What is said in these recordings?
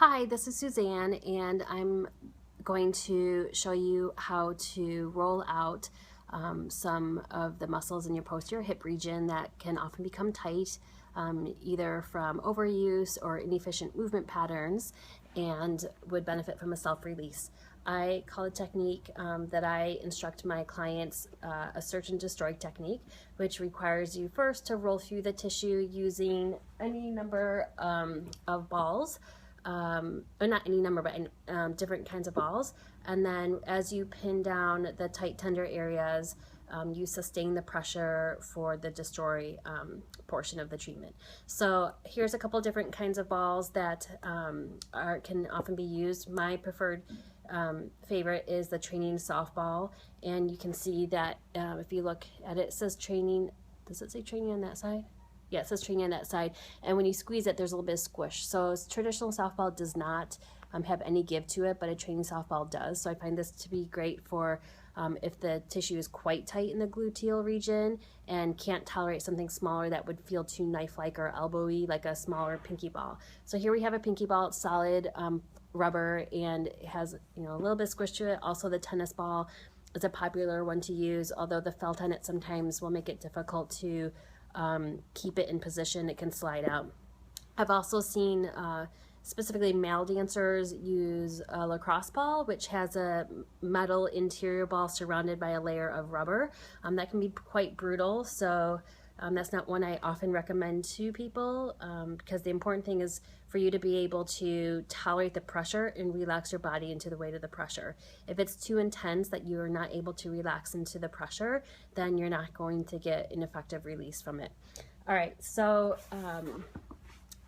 Hi, this is Suzanne, and I'm going to show you how to roll out some of the muscles in your posterior hip region that can often become tight, either from overuse or inefficient movement patterns, and would benefit from a self-release. I call a technique that I instruct my clients a search and destroy technique, which requires you first to roll through the tissue using any number of balls, or not any number, but different kinds of balls. And then as you pin down the tight, tender areas, you sustain the pressure for the destroy portion of the treatment. So here's a couple different kinds of balls that can often be used. My preferred favorite is the training softball, and you can see that if you look at it, it says training. Does it say training on that side? Yeah, it says training on that side, and when you squeeze it, there's a little bit of squish. So traditional softball does not have any give to it, but a training softball does. So I find this to be great for if the tissue is quite tight in the gluteal region and can't tolerate something smaller that would feel too knife-like or elbowy, like a smaller pinky ball. So here we have a pinky ball. It's solid rubber, and it has a little bit of squish to it. Also, the tennis ball is a popular one to use, although the felt on it sometimes will make it difficult to keep it in position. It can slide out. I've also seen specifically male dancers use a lacrosse ball, which has a metal interior ball surrounded by a layer of rubber. That can be quite brutal, so that's not one I often recommend to people, because the important thing is for you to be able to tolerate the pressure and relax your body into the weight of the pressure. If it's too intense that you are not able to relax into the pressure, then you're not going to get an effective release from it. All right, so I'm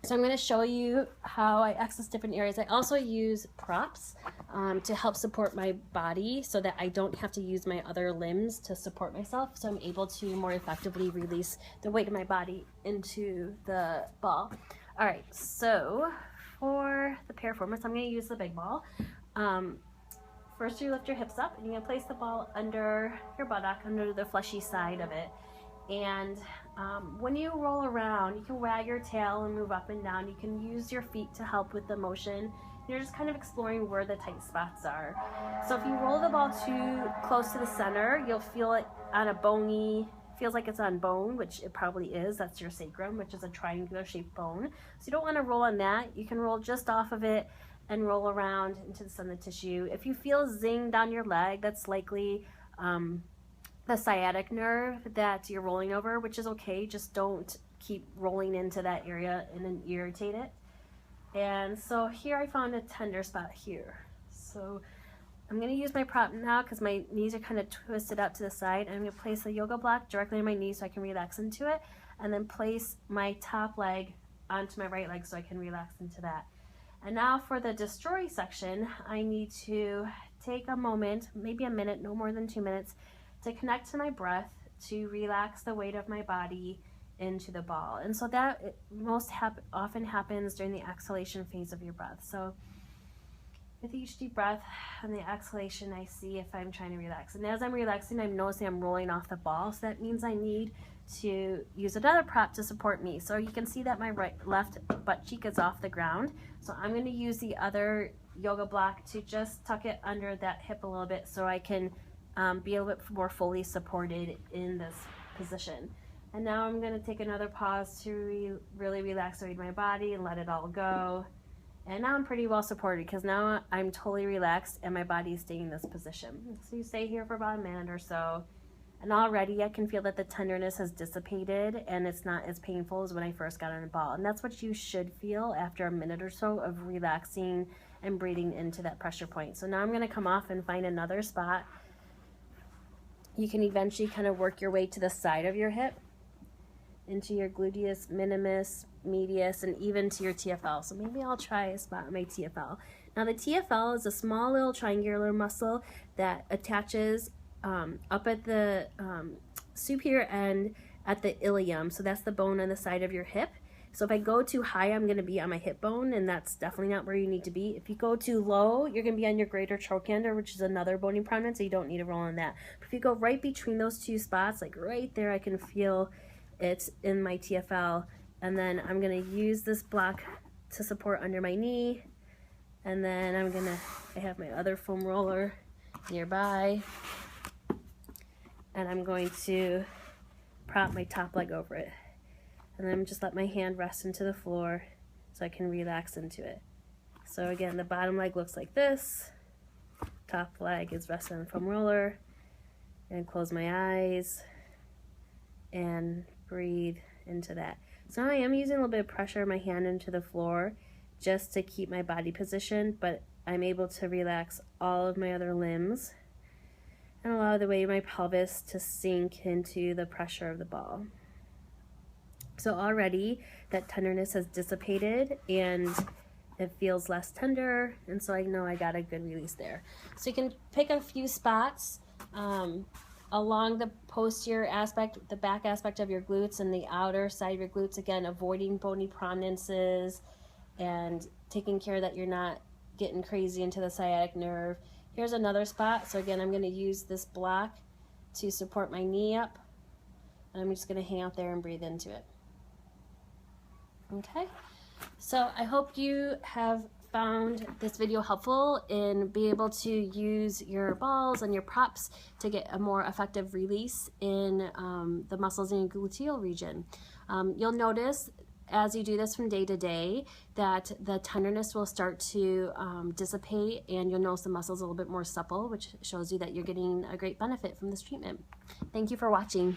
going to show you how I access different areas. I also use props to help support my body so that I don't have to use my other limbs to support myself, so I'm able to more effectively release the weight of my body into the ball. All right, so for the piriformis, I'm going to use the big ball. First, you lift your hips up, and you're going to place the ball under your buttock, under the fleshy side of it. And when you roll around, you can wag your tail and move up and down. You can use your feet to help with the motion. You're just kind of exploring where the tight spots are. So if you roll the ball too close to the center, you'll feel it on a bony, feels like it's on bone, which it probably is. That's your sacrum, which is a triangular shaped bone. So you don't want to roll on that. You can roll just off of it and roll around into the center tissue. If you feel zing down your leg, that's likely the sciatic nerve that you're rolling over, which is okay. Just don't keep rolling into that area and then irritate it. And so here I found a tender spot here. So I'm going to use my prop now because my knees are kind of twisted out to the side. I'm going to place the yoga block directly on my knee so I can relax into it, and then place my top leg onto my right leg so I can relax into that. And now for the destroy section, I need to take a moment, maybe a minute, no more than 2 minutes, to connect to my breath, to relax the weight of my body into the ball. And so that often happens during the exhalation phase of your breath. So with each deep breath and the exhalation, I see if I'm trying to relax. And as I'm relaxing, I'm noticing I'm rolling off the ball. So that means I need to use another prop to support me. So you can see that my left butt cheek is off the ground. So I'm going to use the other yoga block to just tuck it under that hip a little bit so I can be a little bit more fully supported in this position. And now I'm going to take another pause to really relax the weight of my body and let it all go. And now I'm pretty well supported because now I'm totally relaxed and my body is staying in this position. So you stay here for about a minute or so, and already I can feel that the tenderness has dissipated and it's not as painful as when I first got on the ball. And that's what you should feel after a minute or so of relaxing and breathing into that pressure point. So now I'm going to come off and find another spot. You can eventually kind of work your way to the side of your hip, into your gluteus minimus, medius, and even to your TFL. So maybe I'll try a spot on my TFL. Now the TFL is a small little triangular muscle that attaches up at the superior end at the ilium. So that's the bone on the side of your hip. So if I go too high, I'm going to be on my hip bone, and that's definitely not where you need to be. If you go too low, you're going to be on your greater trochanter, which is another bony prominence, so you don't need to roll on that. But if you go right between those two spots, like right there, I can feel it's in my TFL. And then I'm going to use this block to support under my knee, And then I have my other foam roller nearby, and I'm going to prop my top leg over it. And then just let my hand rest into the floor so I can relax into it. So again, the bottom leg looks like this. Top leg is resting on the foam roller. And close my eyes and breathe into that. So now I am using a little bit of pressure of my hand into the floor just to keep my body positioned, but I'm able to relax all of my other limbs and allow the weight of my pelvis to sink into the pressure of the ball. So already that tenderness has dissipated and it feels less tender, and so I know I got a good release there. So you can pick a few spots along the posterior aspect, the back aspect of your glutes, and the outer side of your glutes, again, avoiding bony prominences and taking care that you're not getting crazy into the sciatic nerve. Here's another spot. So again, I'm going to use this block to support my knee up, and I'm just going to hang out there and breathe into it. Okay, so I hope you have found this video helpful in being able to use your balls and your props to get a more effective release in the muscles in your gluteal region. You'll notice as you do this from day to day that the tenderness will start to dissipate, and you'll notice the muscles a little bit more supple, which shows you that you're getting a great benefit from this treatment. Thank you for watching.